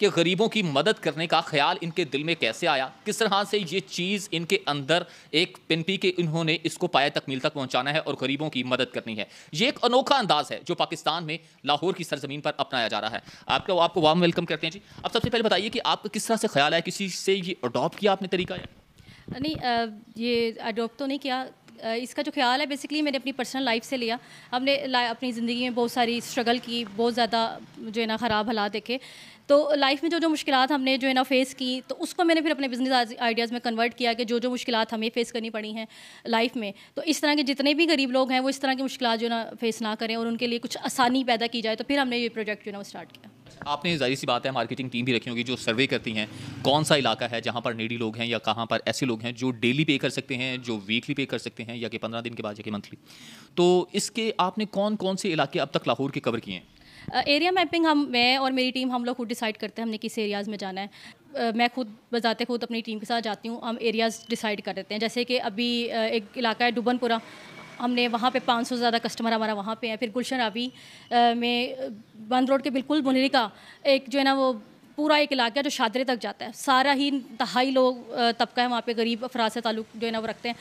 कि गरीबों की मदद करने का ख्याल इनके दिल में कैसे आया, किस तरह से ये चीज़ इनके अंदर एक पिनपी के इन्होंने इसको पाया तकमील तक पहुंचाना है और गरीबों की मदद करनी है। ये एक अनोखा अंदाज है जो पाकिस्तान में लाहौर की सरजमीन पर अपनाया जा रहा है। आपको वार्म वेलकम करते हैं जी। अब सबसे पहले बताइए कि आपको किस तरह से ख्याल आया, किसी से ये अडॉप्ट किया आपने तरीका? नहीं, ये अडॉप्ट तो नहीं किया। इसका जो ख्याल है बेसिकली मैंने अपनी पर्सनल लाइफ से लिया। हमने अपनी ज़िंदगी में बहुत सारी स्ट्रगल की, बहुत ज़्यादा जो है ना ख़राब हालात देखे। तो लाइफ में जो जो मुश्किलात हमने जो है ना फ़ेस की, तो उसको मैंने फिर अपने बिज़नेस आइडियाज़ में कन्वर्ट किया कि जो जो मुश्किलात हमें फ़ेस करनी पड़ी हैं लाइफ में, तो इस तरह के जितने भी गरीब लोग हैं वो इस तरह की मुश्किलात जो है ना फ़ेस ना करें और उनके लिए कुछ आसानी पैदा की जाए। तो फिर हमने ये प्रोजेक्ट जो है ना वो स्टार्ट किया। आपने ज़ाहिर सी बात है मार्केटिंग टीम भी रखी होगी जो सर्वे करती हैं कौन सा इलाका है जहाँ पर नीडी लोग हैं या कहाँ पर ऐसे लोग हैं जो डेली पे कर सकते हैं, जो वीकली पे कर सकते हैं या कि 15 दिन के बाद या कि मंथली। तो इसके आपने कौन कौन से इलाके अब तक लाहौर के कवर किए हैं? एरिया मैपिंग मैं और मेरी टीम हम लोग खुद डिसाइड करते हैं हमने किस एरियाज़ में जाना है। मैं खुद बजाते खुद अपनी टीम के साथ जाती हूँ, हम एरियाज़ डिसाइड कर देते हैं। जैसे कि अभी एक इलाका है डुबनपुरा, हमने वहाँ पे 500 से ज़्यादा कस्टमर हमारा वहाँ पे हैं। फिर गुलशन रावी में बंद रोड के बिल्कुल मुनरी का एक जो है ना वो पूरा एक इलाका है जो शादरे तक जाता है। सारा ही दहाई लोग तबका है वहाँ पे, गरीब अफराद से ताल्लुक़ जो है ना वो रखते हैं।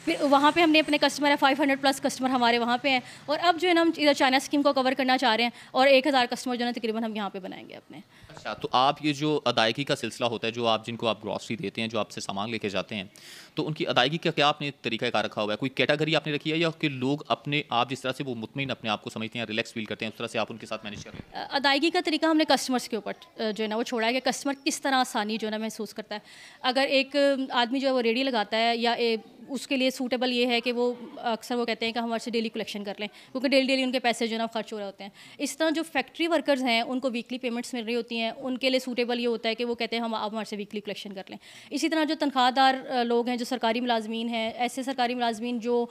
फिर वहाँ पे हमने अपने कस्टमर है 500 प्लस कस्टमर हमारे वहाँ पे हैं। और अब जो है ना हम इधर चाइना स्कीम को कवर करना चाह रहे हैं और 1000 कस्टमर जो है ना तकरीबन हम यहाँ पे बनाएंगे अपने। अच्छा, तो आप ये जो अदायगी का सिलसिला होता है, जो आप जिनको आप ग्रॉसरी देते हैं, जो आपसे सामान लेके जाते हैं, तो उनकी अदायगी का क्या आपने तरीक़ाकार रखा हुआ है? कोई कैटेगरी आपने रखी है या कि लोग अपने आप जिस तरह से वो मुतमईन अपने आप को समझते हैं, रिलैक्स फील करते हैं, उस तरह से आप उनके साथ मैनेज कर रहे हैं? अदायगी का तरीका हमने कस्टमर्स के ऊपर जो है ना वो छोड़ा है कि कस्टमर किस तरह आसानी जो है ना महसूस करता है। अगर एक आदमी जो है वो रेडी लगाता है या उसके लिए सूटेबल ये है कि वो अक्सर वो कहते हैं कि हमारे से डेली कलेक्शन कर लें, क्योंकि डेली उनके पैसे जो है ना खर्च हो रहे होते हैं। इस तरह जो फैक्ट्री वर्कर्स हैं उनको वीकली पेमेंट्स मिल रही होती हैं, उनके लिए सूटेबल ये होता है कि वो कहते हैं हम आप हमारे से वीकली कलेक्शन कर लें। इसी तरह जो तनख्वाहदार लोग हैं, जो सरकारी मुलाजमीन हैं, ऐसे सरकारी मुलाजमीन जो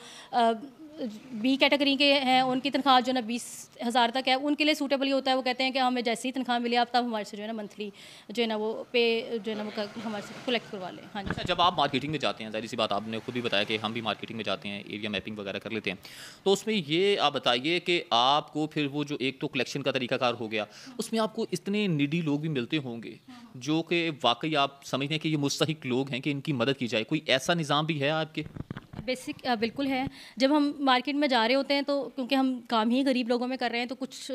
बी कैटेगरी के हैं, उनकी तनख्वाह जो है ना 20,000 तक है, उनके लिए सूटेबल ये होता है, वो कहते हैं कि हमें जैसे ही तनख्वाह मिले आप तब हमारे से जो है ना मंथली जो है ना वो पे जो है ना वो हमारे से कलेक्ट करवा लें। हाँ जी। अच्छा, जब आप मार्केटिंग में जाते हैं, ज़ाहिर सी बात आपने खुद भी बताया कि हम भी मार्केटिंग में जाते हैं, एरिया मैपिंग वगैरह कर लेते हैं, तो उसमें ये आप बताइए कि आपको फिर वो जो एक तो कलेक्शन का तरीकाकार हो गया, उसमें आपको इतने नीडी लोग भी मिलते होंगे जो कि वाकई आप समझते हैं कि ये मुस्तहिक लोग हैं कि इनकी मदद की जाए। कोई ऐसा निज़ाम भी है आपके? बिल्कुल है। जब हम मार्केट में जा रहे होते हैं तो क्योंकि हम काम ही गरीब लोगों में कर रहे हैं, तो कुछ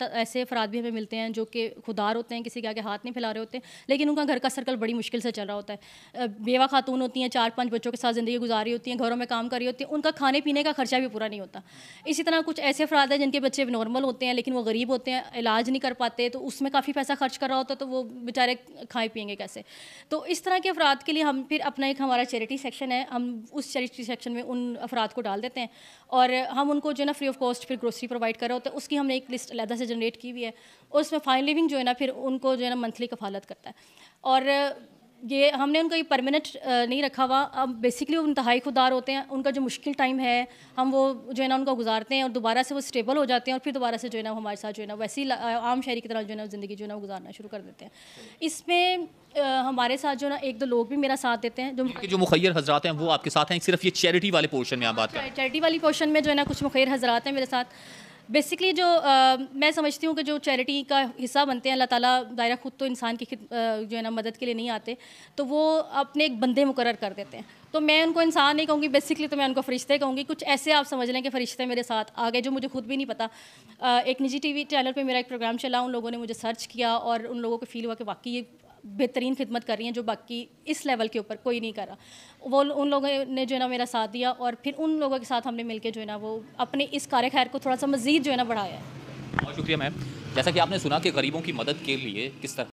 ऐसे अफराद भी हमें मिलते हैं जो कि खुदार होते हैं, किसी के आगे हाथ नहीं फैला रहे होते, लेकिन उनका घर का सर्कल बड़ी मुश्किल से चल रहा होता है। बेवा खातून होती हैं, 4-5 बच्चों के साथ ज़िंदगी गुजार रही होती हैं, घरों में काम कर रही होती हैं, उनका खाने पीने का खर्चा भी पूरा नहीं होता। इसी तरह कुछ ऐसे अफराद हैं जिनके बच्चे नॉर्मल होते हैं लेकिन वो गरीब होते हैं, इलाज नहीं कर पाते, तो उसमें काफ़ी पैसा खर्च कर रहा होता है, तो वो बेचारे खाएँ पिएंगे कैसे। तो इस तरह के अफराद के लिए हम फिर अपना एक हमारा चैरिटी सेक्शन है, हम उस चैरिटी सेक्शन में उन अफराद को डाल देते हैं और हम उनको जो है ना फ्री ऑफ कॉस्ट फिर ग्रोसरी प्रोवाइड कर रहे होते हैं। उसकी हमने एक लिस्ट अलग से जनरेट की हुई है और उसमें फाइन लिविंग जो है ना फिर उनको जो है ना मंथली कफालत करता है। और ये हमने उनका ये परमानेंट नहीं रखा हुआ। अब बेसिकली वो इंतहाई खुदार होते हैं, उनका जो मुश्किल टाइम है हम वो जो है ना उनको गुजारते हैं और दोबारा से वो स्टेबल हो जाते हैं और फिर दोबारा से जो है ना हमारे साथ जो है ना वैसी आम शहरी की तरह जो है ना ज़िंदगी जो है ना गुजारना शुरू कर देते हैं। इसमें हमारे साथ जो ना 1-2 लोग भी मेरा साथ देते हैं। जो मुखैर हजरात हैं वो आपके साथ हैं, सिर्फ ये चैरिटी वाले पोर्शन में आप बात करें? चैरिटी वाली पोर्शन में जो है ना कुछ मुखैर हजरात हैं मेरे साथ। बेसिकली जो मैं समझती हूँ कि जो चैरिटी का हिस्सा बनते हैं, अल्लाह ताला दायरा खुद तो इंसान की जो है ना मदद के लिए नहीं आते, तो वो अपने एक बंदे मुकर्रर कर देते हैं। तो मैं उनको इंसान नहीं कहूँगी, बेसिकली तो मैं उनको फ़रिश्ते कहूँगी। कुछ ऐसे आप समझ लें कि फ़रिश्ते मेरे साथ आ गए जो मुझे खुद भी नहीं पता। एक निजी टीवी चैनल पे मेरा एक प्रोग्राम चला, उन लोगों ने मुझे सर्च किया और उन लोगों को फ़ील हुआ कि वाकई ये बेहतरीन खिदमत कर रही हैं जो बाकी इस लेवल के ऊपर कोई नहीं कर रहा। वो उन लोगों ने जो है ना मेरा साथ दिया और फिर उन लोगों के साथ हमने मिलके जो है ना वो अपने इस कार्य खैर को थोड़ा सा मज़ीद जो है ना बढ़ाया है। बहुत शुक्रिया मैम। जैसा कि आपने सुना कि गरीबों की मदद के लिए किस तरह